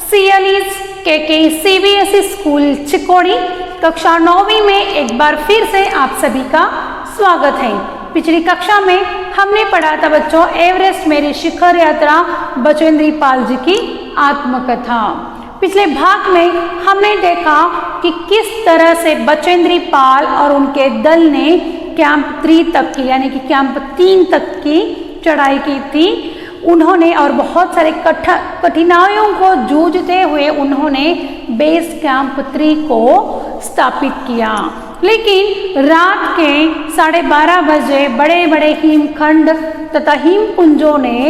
सियलीज के CBSE school Chikodi कक्षा 9वीं में एक बार फिर से आप सभी का स्वागत है। पिछली कक्षा में हमने पढ़ा था बच्चों एवरेस्ट मेरी शिखर यात्रा बचेंद्री पाल जी की आत्मकथा। पिछले भाग में हमने देखा कि किस तरह से बचेंद्री पाल और उनके दल ने कैंप 3 तक की यानी कि कैंप 3 तक की चढ़ाई की थी। उन्होंने और बहुत सारे कठिनाइयों को जूझते हुए उन्होंने बेस कैंप 3 को स्थापित किया। लेकिन रात के 12:30 बजे बड़े बड़े हिमखंड तथा हिमपुंजों ने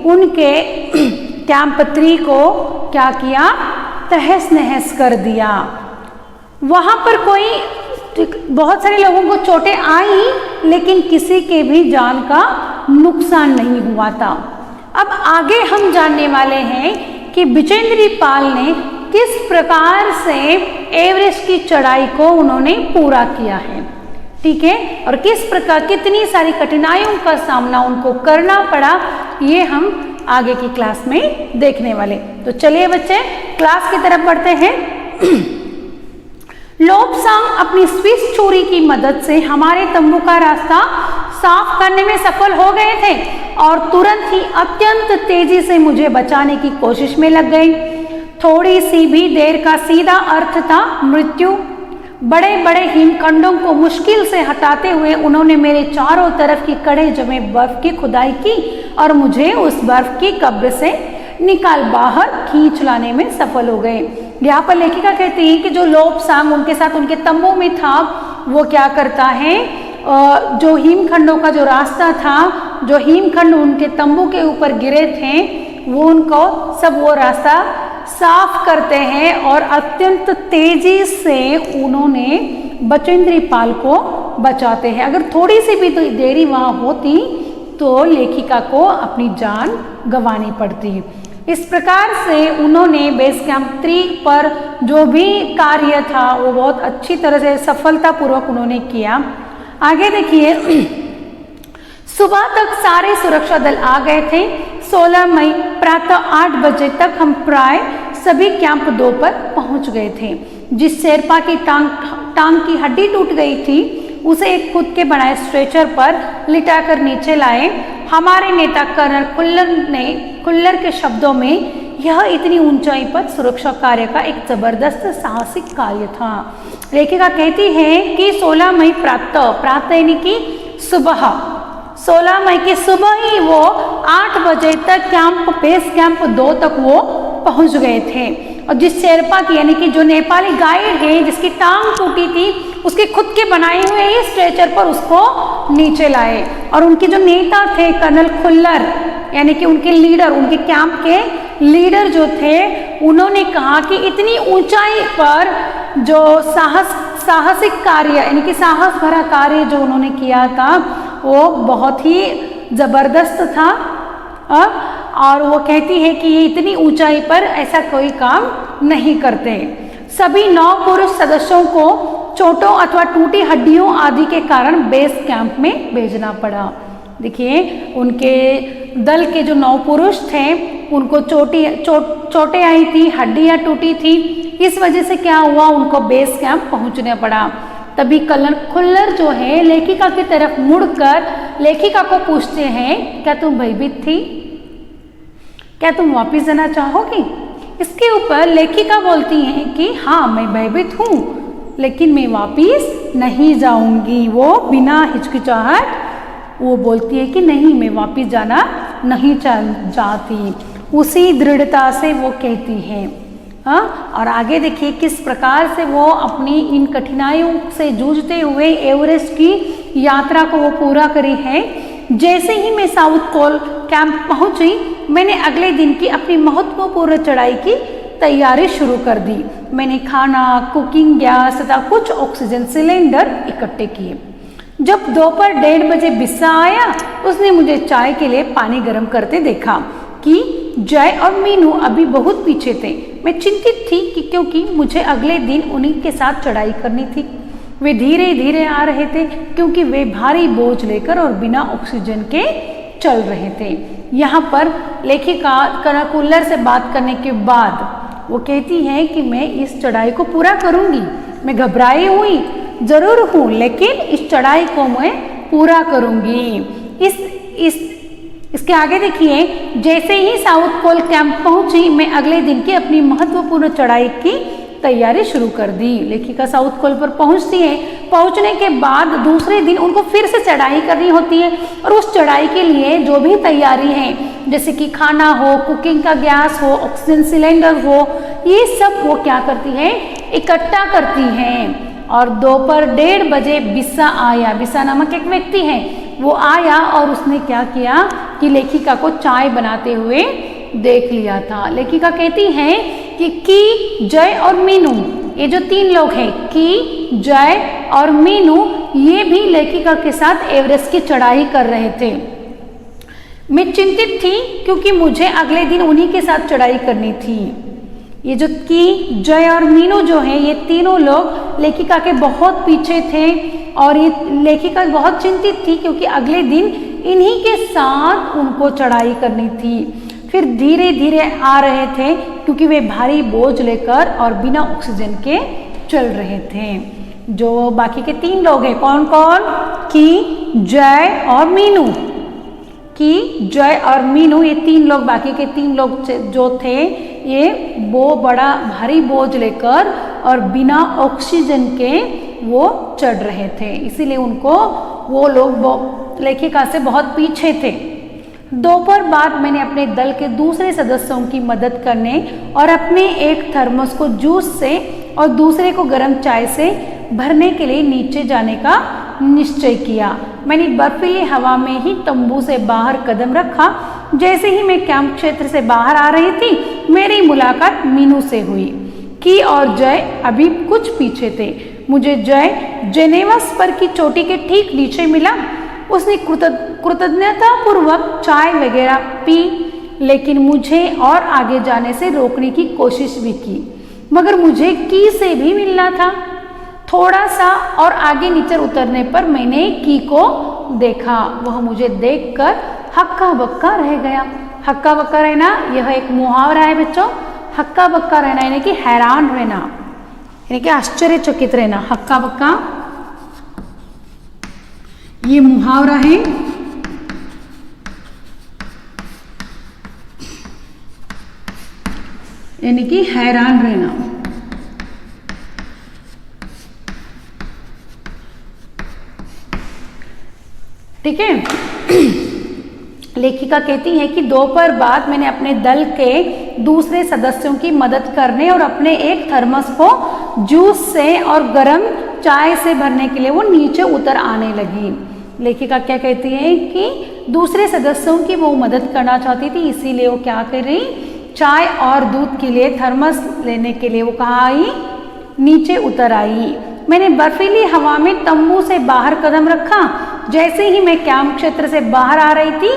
उनके कैंप 3 को क्या किया, तहस नहस कर दिया। वहाँ पर बहुत सारे लोगों को चोटें आई लेकिन किसी के भी जान का नुकसान नहीं हुआ था। अब आगे हम जानने वाले हैं कि बचेंद्री पाल ने किस प्रकार से एवरेस्ट की चढ़ाई को उन्होंने पूरा किया है, ठीक है, और किस प्रकार कितनी सारी कठिनाइयों का सामना उनको करना पड़ा, ये हम आगे की क्लास में देखने वाले। तो चलिए बच्चे क्लास की तरफ बढ़ते हैं। लोब्सांग अपनी स्विस छुरी की मदद से हमारे तंबू का रास्ता साफ करने में सफल हो गए थे और तुरंत ही अत्यंत तेजी से मुझे बचाने की कोशिश में लग गए। थोड़ी सी भी देर का सीधा अर्थ था मृत्यु। बड़े बड़े हिमखंडों को मुश्किल से हटाते हुए उन्होंने मेरे चारों तरफ की कड़े जमे बर्फ की खुदाई की और मुझे उस बर्फ की कब्र से निकाल बाहर खींच लाने में सफल हो गए। यहाँ पर लेखिका कहती है कि जो लोब्सांग उनके साथ उनके तंबू में था वो क्या करता है, जो हिमखंडों का जो रास्ता था, जो हिमखंड उनके तंबू के ऊपर गिरे थे वो उनको सब वो रास्ता साफ करते हैं और अत्यंत तेजी से उन्होंने बचेंद्री पाल को बचाते हैं। अगर थोड़ी सी भी तो देरी वहाँ होती तो लेखिका को अपनी जान गंवानी पड़ती। इस प्रकार से उन्होंने बेस कैंप 3 पर जो भी कार्य था वो बहुत अच्छी तरह से सफलतापूर्वक उन्होंने किया। आगे देखिए, सुबह तक सारे सुरक्षा दल आ गए थे। 16 मई प्रातः 8 बजे तक हम प्राय सभी कैंप 2 पर पहुंच गए थे। जिस शेरपा की टांग की हड्डी टूट गई थी उसे एक खुद के बनाए स्ट्रेचर पर लिटाकर नीचे लाए। हमारे नेता कर्नल खुल्लर के शब्दों में यह इतनी ऊंचाई पर सुरक्षा कार्य का एक जबरदस्त साहसिक कार्य था। लेखिका कहती है कि 16 मई प्रातः यानी कि सुबह 16 मई की सुबह ही वो 8 बजे तक बेस कैंप 2 तक वो पहुंच गए थे। और जिस शेरपा की यानी कि जो नेपाली गाइड है जिसकी टांग टूटी थी उसके खुद के बनाए हुए ही स्ट्रेचर पर उसको नीचे लाए। और उनके जो नेता थे कर्नल खुल्लर यानी कि उनके लीडर, उनके कैंप के लीडर जो थे, उन्होंने कहा कि इतनी ऊंचाई पर जो साहसिक कार्य यानी कि साहस भरा कार्य जो उन्होंने किया था वो बहुत ही जबरदस्त था। और वो कहती है कि ये इतनी ऊंचाई पर ऐसा कोई काम नहीं करते। सभी 9 पुरुष सदस्यों को चोटों अथवा टूटी हड्डियों आदि के कारण बेस कैंप में भेजना पड़ा। देखिए उनके दल के जो 9 पुरुष थे उनको चोटें आई थी, हड्डियां टूटी थी, इस वजह से क्या हुआ, उनको बेस कैंप पहुंचना पड़ा। तभी कर्नल खुल्लर जो है लेखिका की तरफ मुड़कर लेखिका को पूछते हैं, क्या तुम भयभीत थी, क्या तुम वापस जाना चाहोगी? इसके ऊपर लेखिका बोलती है कि हाँ मैं भयभीत हूँ लेकिन मैं वापस नहीं जाऊंगी। वो बिना हिचकिचाहट वो बोलती है कि नहीं मैं वापस जाना नहीं चाहती, उसी दृढ़ता से वो कहती है। और आगे देखिए किस प्रकार से वो अपनी इन कठिनाइयों से जूझते हुए एवरेस्ट की यात्रा को वो पूरा करी है। जैसे ही मैं साउथ पोल कैंप पहुंची मैंने अगले दिन की अपनी महत्वपूर्ण चढ़ाई की तैयारी शुरू कर दी। मैंने खाना, कुकिंग गैस तथा कुछ ऑक्सीजन सिलेंडर इकट्ठे किए। जब दोपहर 1:30 बजे बिस्सा आया उसने मुझे चाय के लिए पानी गर्म करते देखा कि जय और मीनू अभी बहुत पीछे थे। मैं चिंतित थी कि क्योंकि मुझे अगले दिन उन्हीं के साथ चढ़ाई करनी थी। वे धीरे धीरे आ रहे थे क्योंकि वे भारी बोझ लेकर और बिना ऑक्सीजन के चल रहे थे। यहाँ पर लेखिका कर्नल खुल्लर से बात करने के बाद वो कहती है कि मैं इस चढ़ाई को पूरा करूंगी, मैं घबराई हुई जरूर हूँ लेकिन इस चढ़ाई को मैं पूरा करूंगी। इसके आगे देखिए, जैसे ही साउथ पोल कैंप पहुंची मैं अगले दिन की अपनी महत्वपूर्ण चढ़ाई की तैयारी शुरू कर दी। लेखिका साउथ पोल पर पहुंचती है, पहुंचने के बाद दूसरे दिन उनको फिर से चढ़ाई करनी होती है और उस चढ़ाई के लिए जो भी तैयारी है, जैसे कि खाना हो, कुकिंग का गैस हो, ऑक्सीजन सिलेंडर हो, ये सब वो क्या करती है, इकट्ठा करती हैं। और दोपहर 1:30 बजे बिस्सा आया। बिस्सा नामक एक व्यक्ति है, वो आया और उसने क्या किया कि लेखिका को चाय बनाते हुए देख लिया था। लेखिका कहती है कि जय और मीनू, ये जो 3 लोग हैं, की, जय और मीनू, ये भी लेखिका के साथ एवरेस्ट की चढ़ाई कर रहे थे। मैं चिंतित थी क्योंकि मुझे अगले दिन उन्हीं के साथ चढ़ाई करनी थी। ये जो की, जय और मीनू जो है, ये तीनों लोग लेखिका के बहुत पीछे थे और ये लेखिका बहुत चिंतित थी क्योंकि अगले दिन इन्हीं के साथ उनको चढ़ाई करनी थी। फिर धीरे धीरे आ रहे थे क्योंकि वे भारी बोझ लेकर और बिना ऑक्सीजन के चल रहे थे। जो बाकी के 3 लोग हैं, कौन कौन, की, जय और मीनू। की, जय और मीनू, ये 3 लोग, बाकी के 3 लोग जो थे, ये वो बड़ा भारी बोझ लेकर और बिना ऑक्सीजन के वो चढ़ रहे थे, इसीलिए उनको वो लोग लेखिका से बहुत पीछे थे। दोपहर बाद मैंने अपने दल के दूसरे सदस्यों की मदद करने और अपने एक थर्मस को जूस से और दूसरे को गर्म चाय से भरने के लिए नीचे जाने का निश्चय किया। मैंने बर्फीली हवा में ही तंबू से बाहर कदम रखा। जैसे ही मैं कैंप क्षेत्र से बाहर आ रही थी, मेरी मुलाकात मीनू से हुई। की और जय अभी कुछ पीछे थे। मुझे जय जेनेवा स्पर की चोटी के ठीक नीचे मिला। उसने कृतज्ञता पूर्वक चाय वगैरह पी, लेकिन मुझे और आगे जाने से रोकने की कोशिश भी की, मगर मुझे की से भी मिलना था। थोड़ा सा और आगे नीचे उतरने पर मैंने की को देखा। वह मुझे देखकर हक्का बक्का रह गया। हक्का बक्का रहना यह एक मुहावरा है बच्चों। हक्का बक्का रहना यानी कि हैरान रहना, यानी कि आश्चर्यचकित रहना। हक्का बक्का ये मुहावरा है। यानी कि हैरान रहना। ठीक है। लेखिका कहती है कि दोपहर बाद मैंने अपने दल के दूसरे सदस्यों की मदद करने और अपने एक थर्मस को जूस से और गर्म चाय से भरने के लिए वो नीचे उतर आने लगी। लेखिका क्या कहती है कि दूसरे सदस्यों की वो मदद करना चाहती थी, इसीलिए वो क्या कर रही, चाय और दूध के लिए थर्मस लेने के लिए वो कहाँ आई, नीचे उतर आई। मैंने बर्फीली हवा में तंबू से बाहर कदम रखा। जैसे ही मैं कैंप क्षेत्र से बाहर आ रही थी,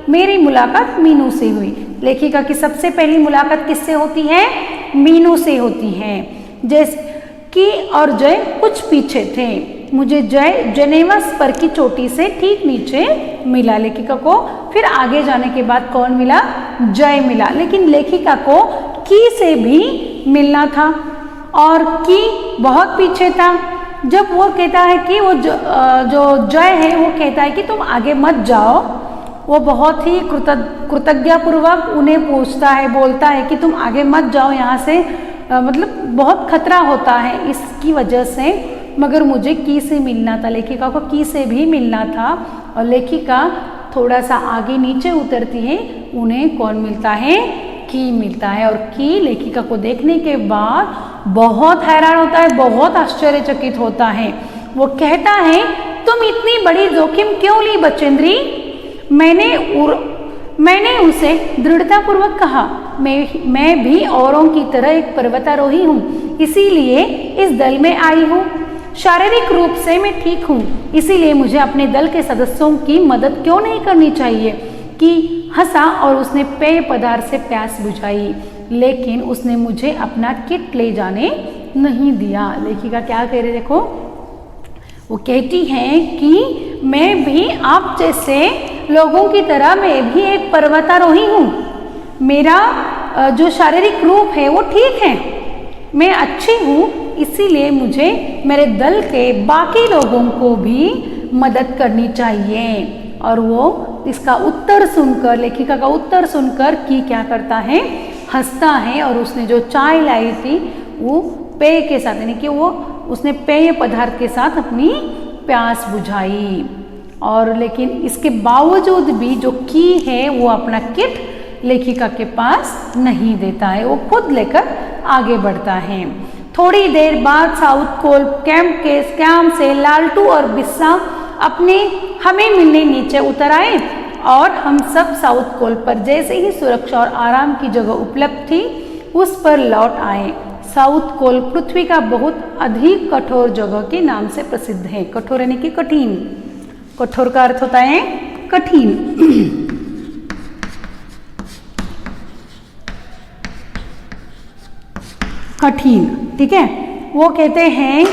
मेरी मुलाकात मीनू से हुई। लेखिका की सबसे पहली मुलाकात किससे होती है, मीनू से होती है। जैसे की और जय कुछ पीछे थे। मुझे जय जेनेवा स्पर की चोटी से ठीक नीचे मिला लेखिका को। फिर आगे जाने के बाद कौन मिला, जय मिला। लेकिन लेखिका को की से भी मिलना था और की बहुत पीछे था। जब वो कहता है कि वो जो जय है वो कहता है कि तुम आगे मत जाओ, वो बहुत ही कृतज्ञतापूर्वक उन्हें पूछता है, बोलता है कि तुम आगे मत जाओ यहाँ से, मतलब बहुत खतरा होता है इसकी वजह से। मगर मुझे की से मिलना था, लेखिका को की से भी मिलना था। और लेखिका थोड़ा सा आगे नीचे उतरती है, उन्हें कौन मिलता है, की मिलता है। और की लेखिका को देखने के बाद बहुत हैरान होता है, बहुत आश्चर्यचकित होता है। वो कहता है, तुम इतनी बड़ी जोखिम क्यों ली बचेंद्री? मैंने उसे दृढ़तापूर्वक कहा, मैं भी औरों की तरह एक पर्वतारोही हूँ, इसीलिए इस दल में आई हूँ। शारीरिक रूप से मैं ठीक हूँ, इसीलिए मुझे अपने दल के सदस्यों की मदद क्यों नहीं करनी चाहिए। कि हंसा और उसने पेय पदार्थ से प्यास बुझाई, लेकिन उसने मुझे अपना किट ले जाने नहीं दिया। लेखिका क्या कह रही, देखो वो कहती है कि मैं भी आप जैसे लोगों की तरह मैं भी एक पर्वतारोही हूँ। मेरा जो शारीरिक रूप है वो ठीक है, मैं अच्छी हूँ, इसीलिए मुझे मेरे दल के बाकी लोगों को भी मदद करनी चाहिए। और वो इसका उत्तर सुनकर, लेखिका का उत्तर सुनकर की क्या करता है, हंसता है। और उसने जो चाय लाई थी वो पेय के साथ, यानी कि वो उसने पेय पदार्थ के साथ अपनी प्यास बुझाई। और लेकिन इसके बावजूद भी जो की है वो अपना किट लेखिका के पास नहीं देता है, वो खुद लेकर आगे बढ़ता है। थोड़ी देर बाद साउथ कोल कैंप से लालटू और बिस्सा अपने हमें मिलने नीचे उतर आए और हम सब साउथ कोल पर जैसे ही सुरक्षा और आराम की जगह उपलब्ध थी उस पर लौट आए। साउथ कोल पृथ्वी का बहुत अधिक कठोर जगह के नाम से प्रसिद्ध है। कठोर यानी कि कठिन, कठोर का अर्थ होता है कठिन। कठिन, ठीक है। वो कहते हैं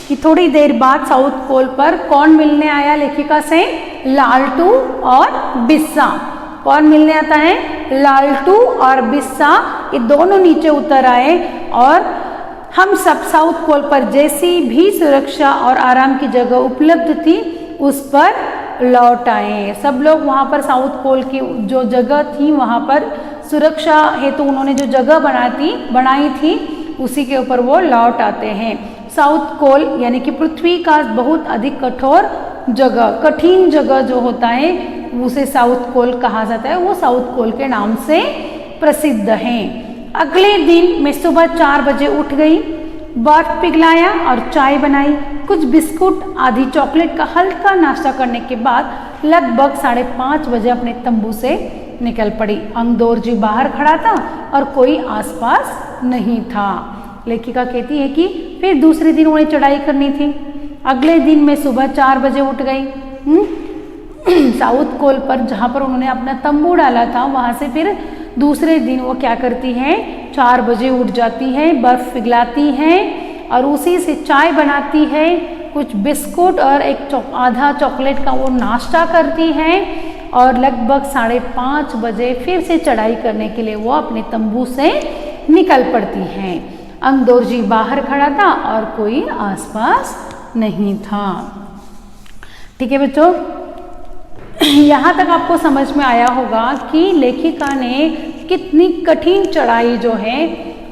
कि थोड़ी देर बाद साउथ पोल पर कौन मिलने आया लेखिका से, लालटू और बिस्सा। कौन मिलने आता है, लालटू और बिस्सा, ये दोनों नीचे उतर आए और हम सब साउथ पोल पर जैसी भी सुरक्षा और आराम की जगह उपलब्ध थी उस पर लौट आए। सब लोग वहाँ पर साउथ पोल की जो जगह थी वहाँ पर सुरक्षा हेतु उन्होंने जो जगह बनाई थी उसी के ऊपर वो लौट आते हैं। साउथ पोल यानी कि पृथ्वी का बहुत अधिक कठोर जगह, कठिन जगह जो होता है उसे साउथ पोल कहा जाता है, वो साउथ पोल के नाम से प्रसिद्ध है। अगले दिन मैं सुबह 4 बजे उठ गई, बर्फ पिघलाया और चाय बनाई, कुछ बिस्कुट आधी चॉकलेट का हल्का नाश्ता करने के बाद लगभग 5:30 बजे अपने तंबू से निकल पड़ी। अंगदौर जी बाहर खड़ा था और कोई आसपास नहीं था। लेखिका कहती है कि फिर दूसरे दिन उन्हें चढ़ाई करनी थी। अगले दिन मैं सुबह 4 बजे उठ गई। साउथ कोल पर जहाँ पर उन्होंने अपना तंबू डाला था वहाँ से फिर दूसरे दिन वो क्या करती है, 4 बजे उठ जाती है, बर्फ पिघलाती है और उसी से चाय बनाती है, कुछ बिस्कुट और एक आधा चॉकलेट का वो नाश्ता करती है और लगभग 5:30 बजे फिर से चढ़ाई करने के लिए वो अपने तंबू से निकल पड़ती हैं। अंगदौर जी बाहर खड़ा था और कोई आसपास नहीं था। ठीक है बच्चों, यहाँ तक आपको समझ में आया होगा कि लेखिका ने कितनी कठिन चढ़ाई जो है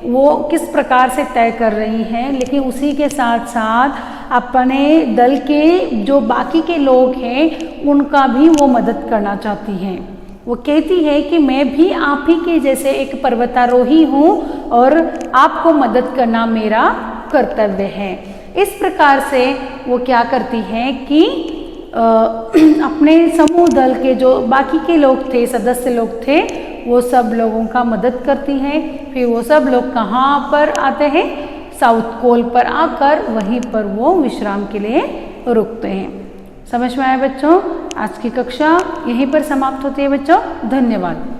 वो किस प्रकार से तय कर रही है, लेकिन उसी के साथ साथ अपने दल के जो बाकी के लोग हैं उनका भी वो मदद करना चाहती हैं। वो कहती है कि मैं भी आप ही के जैसे एक पर्वतारोही हूँ और आपको मदद करना मेरा कर्तव्य है। इस प्रकार से वो क्या करती है कि अपने समूह दल के जो बाकी के लोग थे, सदस्य लोग थे, वो सब लोगों का मदद करती है। फिर वो सब लोग कहाँ पर आते हैं, साउथ कोल पर आकर वहीं पर वो विश्राम के लिए रुकते हैं। समझ में आया बच्चों? आज की कक्षा यहीं पर समाप्त होती है बच्चों। धन्यवाद।